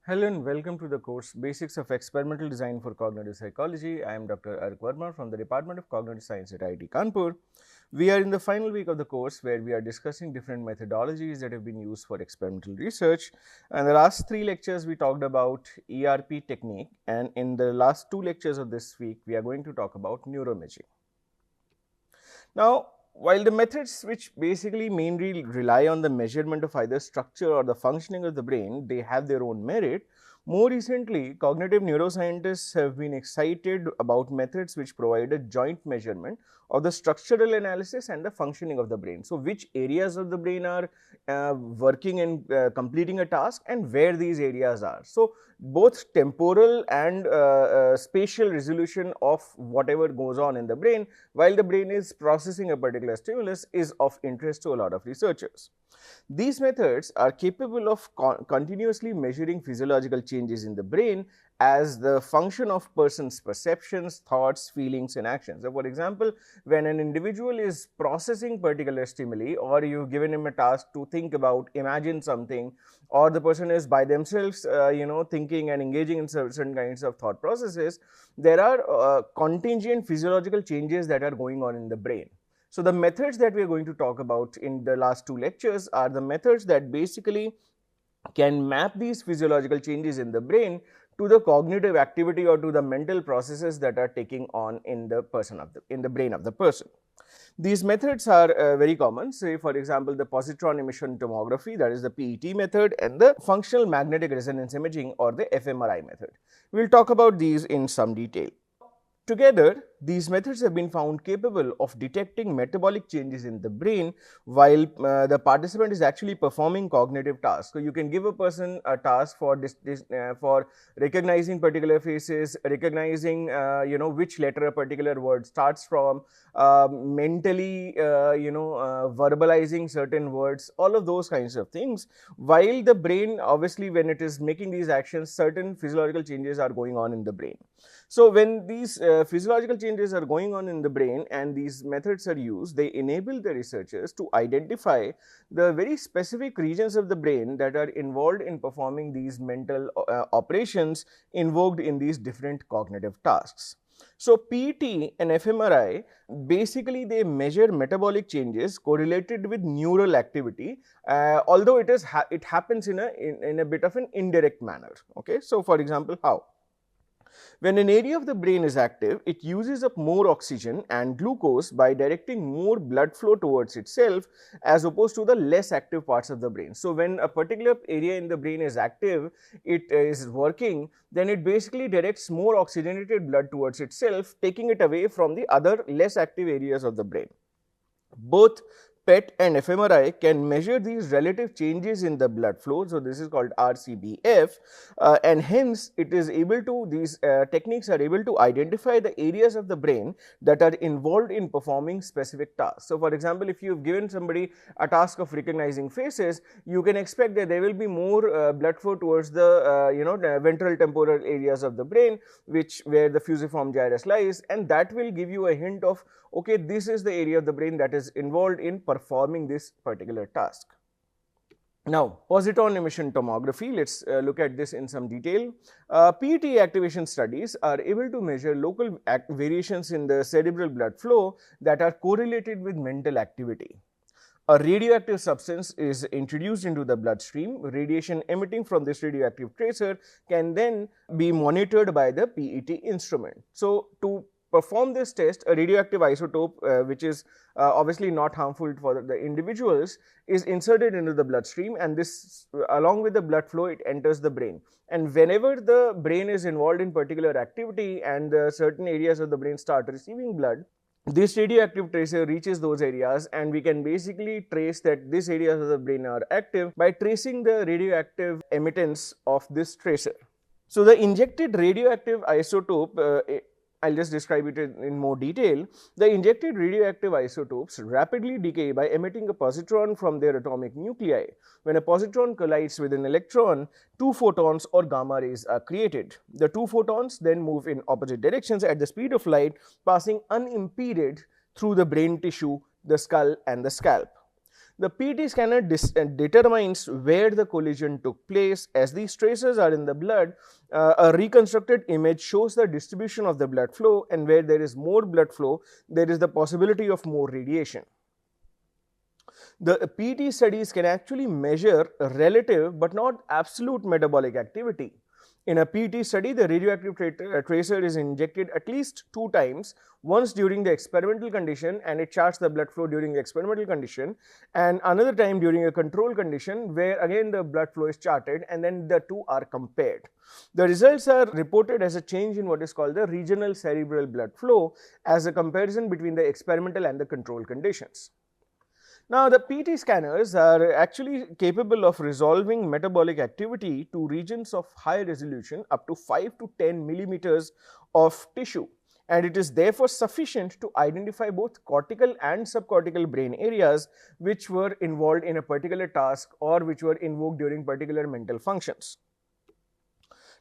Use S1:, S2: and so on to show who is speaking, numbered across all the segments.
S1: Hello and welcome to the course Basics of Experimental Design for Cognitive Psychology. I am Dr. Ark Verma from the Department of Cognitive Science at IIT Kanpur. We are in the final week of the course where we are discussing different methodologies that have been used for experimental research. And the last 3 lectures we talked about ERP technique, and in the last 2 lectures of this week we are going to talk about neuroimaging. Now, while the methods which basically mainly rely on the measurement of either structure or the functioning of the brain, they have their own merit. More recently, cognitive neuroscientists have been excited about methods which provide a joint measurement of the structural analysis and the functioning of the brain. So, which areas of the brain are working and completing a task and where these areas are. So, both temporal and spatial resolution of whatever goes on in the brain while the brain is processing a particular stimulus is of interest to a lot of researchers. These methods are capable of continuously measuring physiological changes in the brain as the function of person's perceptions, thoughts, feelings and actions. So, for example, when an individual is processing particular stimuli or you've given him a task to think about, imagine something, or the person is by themselves thinking and engaging in certain kinds of thought processes, there are contingent physiological changes that are going on in the brain. So, the methods that we are going to talk about in the last 2 lectures are the methods that basically can map these physiological changes in the brain to the cognitive activity or to the mental processes that are taking on in the brain of the person. These methods are very common. Say, for example, the positron emission tomography, that is the PET method, and the functional magnetic resonance imaging or the fMRI method. We will talk about these in some detail. Together, these methods have been found capable of detecting metabolic changes in the brain while the participant is actually performing cognitive tasks. So, you can give a person a task for for recognizing particular faces, recognizing which letter a particular word starts from, mentally verbalizing certain words, all of those kinds of things. While the brain, obviously, when it is making these actions, certain physiological changes are going on in the brain. So, when these physiological changes are going on in the brain and these methods are used, they enable the researchers to identify the very specific regions of the brain that are involved in performing these mental operations invoked in these different cognitive tasks. So, PET and fMRI basically they measure metabolic changes correlated with neural activity, although it happens in a bit of an indirect manner. Okay, so for example, how? When an area of the brain is active, it uses up more oxygen and glucose by directing more blood flow towards itself as opposed to the less active parts of the brain. So, when a particular area in the brain is active, it is working, then it basically directs more oxygenated blood towards itself, taking it away from the other less active areas of the brain. Both PET and fMRI can measure these relative changes in the blood flow. So, this is called RCBF, and hence it is able to, these techniques are able to identify the areas of the brain that are involved in performing specific tasks. So, for example, if you have given somebody a task of recognizing faces, you can expect that there will be more blood flow towards the ventral temporal areas of the brain, where the fusiform gyrus lies, and that will give you a hint of, okay, this is the area of the brain that is involved in performing this particular task. Now, positron emission tomography, let's look at this in some detail. PET activation studies are able to measure local variations in the cerebral blood flow that are correlated with mental activity. A radioactive substance is introduced into the bloodstream. Radiation emitting from this radioactive tracer can then be monitored by the PET instrument. So, to perform this test, a radioactive isotope which is obviously not harmful for the individuals is inserted into the bloodstream, and this, along with the blood flow, it enters the brain. And whenever the brain is involved in particular activity and certain areas of the brain start receiving blood, this radioactive tracer reaches those areas, and we can basically trace that these areas of the brain are active by tracing the radioactive emittance of this tracer. So, the injected radioactive isotope, I will just describe it in more detail. The injected radioactive isotopes rapidly decay by emitting a positron from their atomic nuclei. When a positron collides with an electron, 2 photons or gamma rays are created. The 2 photons then move in opposite directions at the speed of light, passing unimpeded through the brain tissue, the skull and the scalp. The PET scanner determines where the collision took place. As these traces are in the blood, a reconstructed image shows the distribution of the blood flow, and where there is more blood flow, there is the possibility of more radiation. The PET studies can actually measure relative but not absolute metabolic activity. In a PET study, the radioactive tracer is injected at least 2 times, once during the experimental condition and it charts the blood flow during the experimental condition, and another time during a control condition where again the blood flow is charted, and then the two are compared. The results are reported as a change in what is called the regional cerebral blood flow as a comparison between the experimental and the control conditions. Now, the PET scanners are actually capable of resolving metabolic activity to regions of high resolution up to 5 to 10 millimeters of tissue, and it is therefore sufficient to identify both cortical and subcortical brain areas which were involved in a particular task or which were invoked during particular mental functions.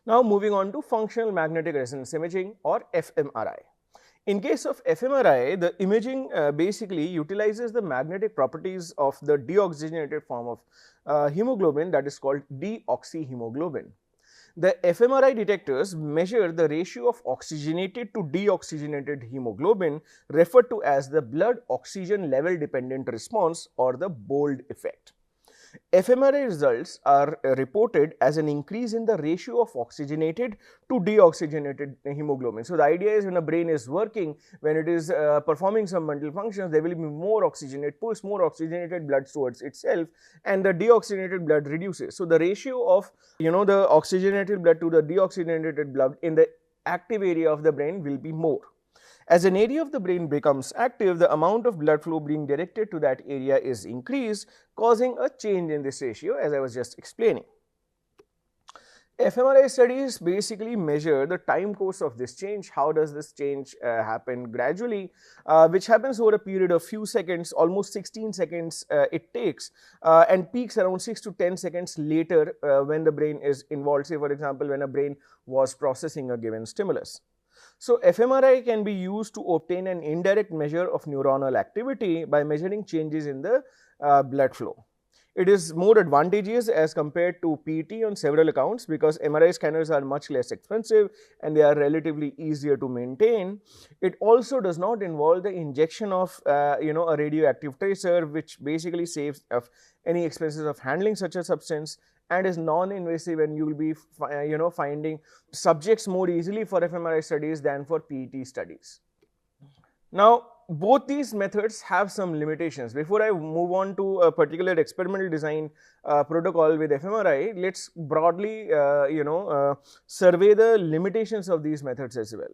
S1: Now, moving on to functional magnetic resonance imaging, or fMRI. In case of fMRI, the imaging basically utilizes the magnetic properties of the deoxygenated form of hemoglobin, that is called deoxyhemoglobin. The fMRI detectors measure the ratio of oxygenated to deoxygenated hemoglobin, referred to as the blood oxygen level dependent response, or the BOLD effect. fMRI results are reported as an increase in the ratio of oxygenated to deoxygenated hemoglobin. So, the idea is when a brain is working, when it is performing some mental functions, there will be more oxygen, it pulls more oxygenated blood towards itself, and the deoxygenated blood reduces. So, the ratio of the oxygenated blood to the deoxygenated blood in the active area of the brain will be more. As an area of the brain becomes active, the amount of blood flow being directed to that area is increased, causing a change in this ratio, as I was just explaining. fMRI studies basically measure the time course of this change. How does this change happen gradually, which happens over a period of few seconds, almost 16 seconds it takes, and peaks around 6 to 10 seconds later when the brain is involved, say for example when a brain was processing a given stimulus. So, fMRI can be used to obtain an indirect measure of neuronal activity by measuring changes in the blood flow. It is more advantageous as compared to PET on several accounts because MRI scanners are much less expensive and they are relatively easier to maintain. It also does not involve the injection of a radioactive tracer, which basically saves of any expenses of handling such a substance, and is non-invasive, and you will be finding subjects more easily for fMRI studies than for PET studies. Now, both these methods have some limitations. Before I move on to a particular experimental design protocol with fMRI, let's broadly survey the limitations of these methods as well.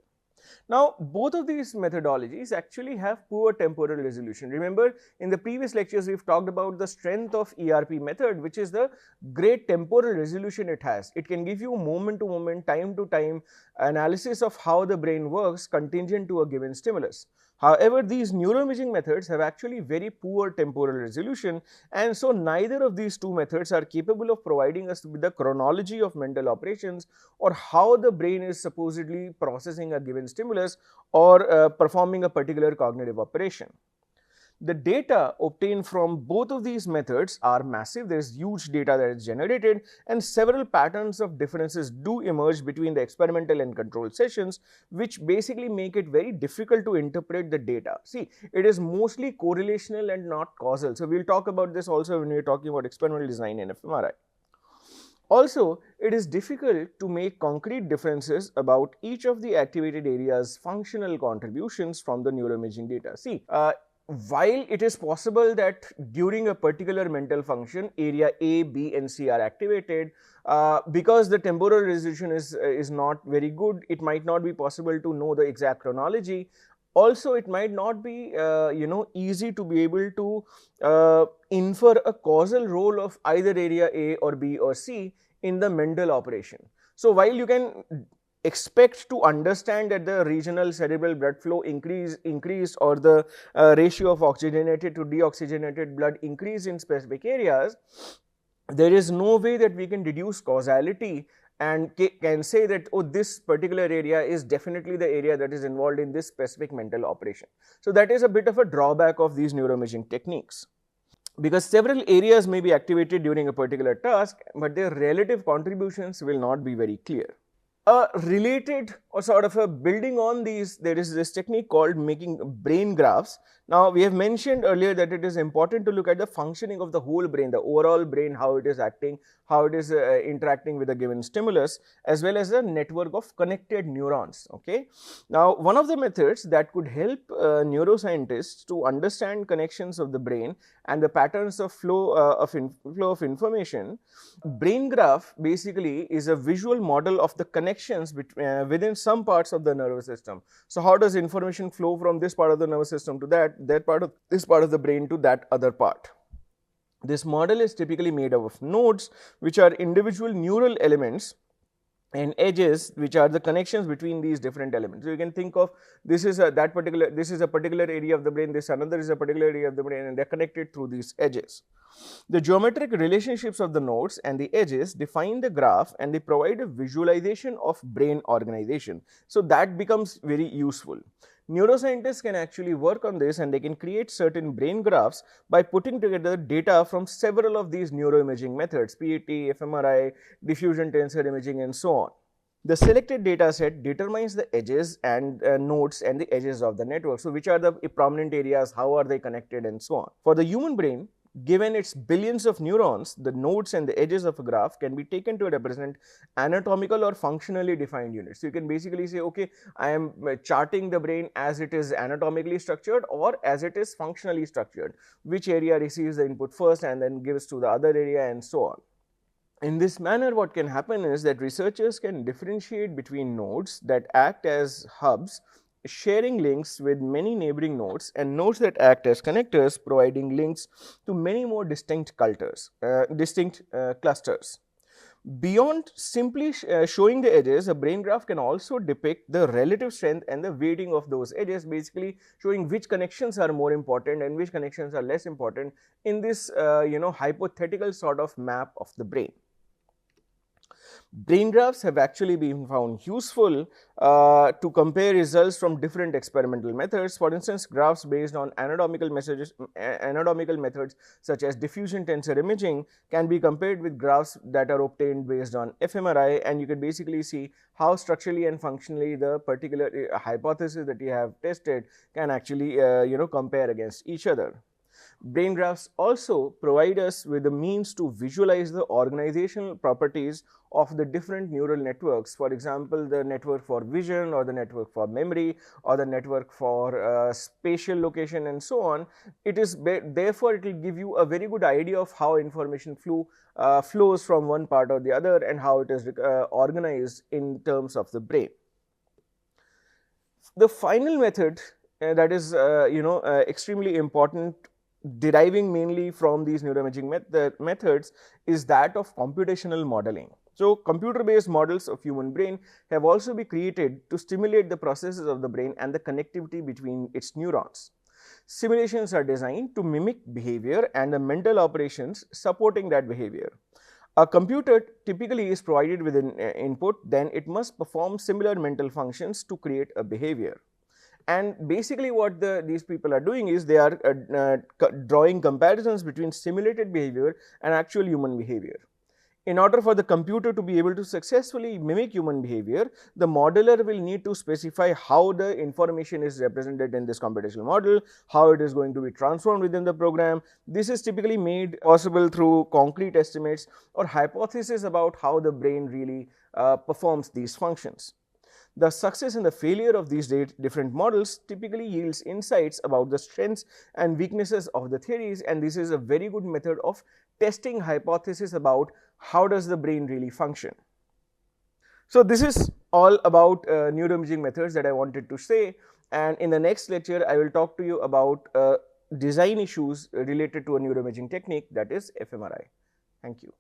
S1: Now, both of these methodologies actually have poor temporal resolution. Remember, in the previous lectures, we've talked about the strength of ERP method, which is the great temporal resolution it has. It can give you moment to moment, time to time analysis of how the brain works contingent to a given stimulus. However, these neuroimaging methods have actually very poor temporal resolution, and so neither of these two methods are capable of providing us with the chronology of mental operations or how the brain is supposedly processing a given stimulus or performing a particular cognitive operation. The data obtained from both of these methods are massive. There is huge data that is generated, and several patterns of differences do emerge between the experimental and control sessions, which basically make it very difficult to interpret the data. See, it is mostly correlational and not causal. So, we will talk about this also when we are talking about experimental design in fMRI. Also, it is difficult to make concrete differences about each of the activated areas' functional contributions from the neuroimaging data. See, while it is possible that during a particular mental function, area A, B and C are activated, because the temporal resolution is not very good, it might not be possible to know the exact chronology. Also, it might not be easy to be able to infer a causal role of either area A or B or C in the mental operation. So, while you can expect to understand that the regional cerebral blood flow increased or the ratio of oxygenated to deoxygenated blood increased in specific areas, there is no way that we can deduce causality and can say that, oh, this particular area is definitely the area that is involved in this specific mental operation. So, that is a bit of a drawback of these neuroimaging techniques. because several areas may be activated during a particular task, but their relative contributions will not be very clear. Related or sort of a building on these, there is this technique called making brain graphs. Now, we have mentioned earlier that it is important to look at the functioning of the whole brain, the overall brain, how it is acting, how it is interacting with a given stimulus, as well as a network of connected neurons. Okay. Now, one of the methods that could help neuroscientists to understand connections of the brain and the patterns of flow of information, brain graph basically is a visual model of the connections within some parts of the nervous system. So, how does information flow from this part of the nervous system to that part of this part of the brain to that other part? This model is typically made up of nodes, which are individual neural elements, and edges, which are the connections between these different elements. So, you can think of this is a particular area of the brain, this another is a particular area of the brain, and they are connected through these edges. The geometric relationships of the nodes and the edges define the graph, and they provide a visualization of brain organization. So, that becomes very useful. Neuroscientists can actually work on this, and they can create certain brain graphs by putting together data from several of these neuroimaging methods, PET, fMRI, diffusion tensor imaging, and so on. The selected data set determines the edges and nodes and the edges of the network. So, which are the prominent areas, how are they connected, and so on. For the human brain, given its billions of neurons, the nodes and the edges of a graph can be taken to represent anatomical or functionally defined units. So, you can basically say, okay, I am charting the brain as it is anatomically structured or as it is functionally structured, which area receives the input first and then gives to the other area, and so on. In this manner, what can happen is that researchers can differentiate between nodes that act as hubs, sharing links with many neighboring nodes, and nodes that act as connectors, providing links to many more distinct clusters. Beyond simply showing the edges, a brain graph can also depict the relative strength and the weighting of those edges, basically showing which connections are more important and which connections are less important in this hypothetical sort of map of the brain. Brain graphs have actually been found useful to compare results from different experimental methods. For instance, graphs based on anatomical methods such as diffusion tensor imaging can be compared with graphs that are obtained based on fMRI, and you can basically see how structurally and functionally the particular hypothesis that you have tested can actually compare against each other. Brain graphs also provide us with the means to visualize the organizational properties of the different neural networks. For example, the network for vision, or the network for memory, or the network for spatial location, and so on. Therefore, it will give you a very good idea of how information flows from one part or the other, and how it is organized in terms of the brain. The final method that is extremely important, deriving mainly from these neuroimaging methods, is that of computational modeling. So, computer based models of human brain have also been created to stimulate the processes of the brain and the connectivity between its neurons. Simulations are designed to mimic behavior and the mental operations supporting that behavior. A computer typically is provided with an input, then it must perform similar mental functions to create a behavior. And basically what these people are doing is they are drawing comparisons between simulated behavior and actual human behavior. In order for the computer to be able to successfully mimic human behavior, the modeler will need to specify how the information is represented in this computational model, how it is going to be transformed within the program. This is typically made possible through concrete estimates or hypotheses about how the brain really performs these functions. The success and the failure of these different models typically yields insights about the strengths and weaknesses of the theories, and this is a very good method of testing hypotheses about how does the brain really function. So, this is all about neuroimaging methods that I wanted to say, and in the next lecture I will talk to you about design issues related to a neuroimaging technique, that is fMRI. Thank you.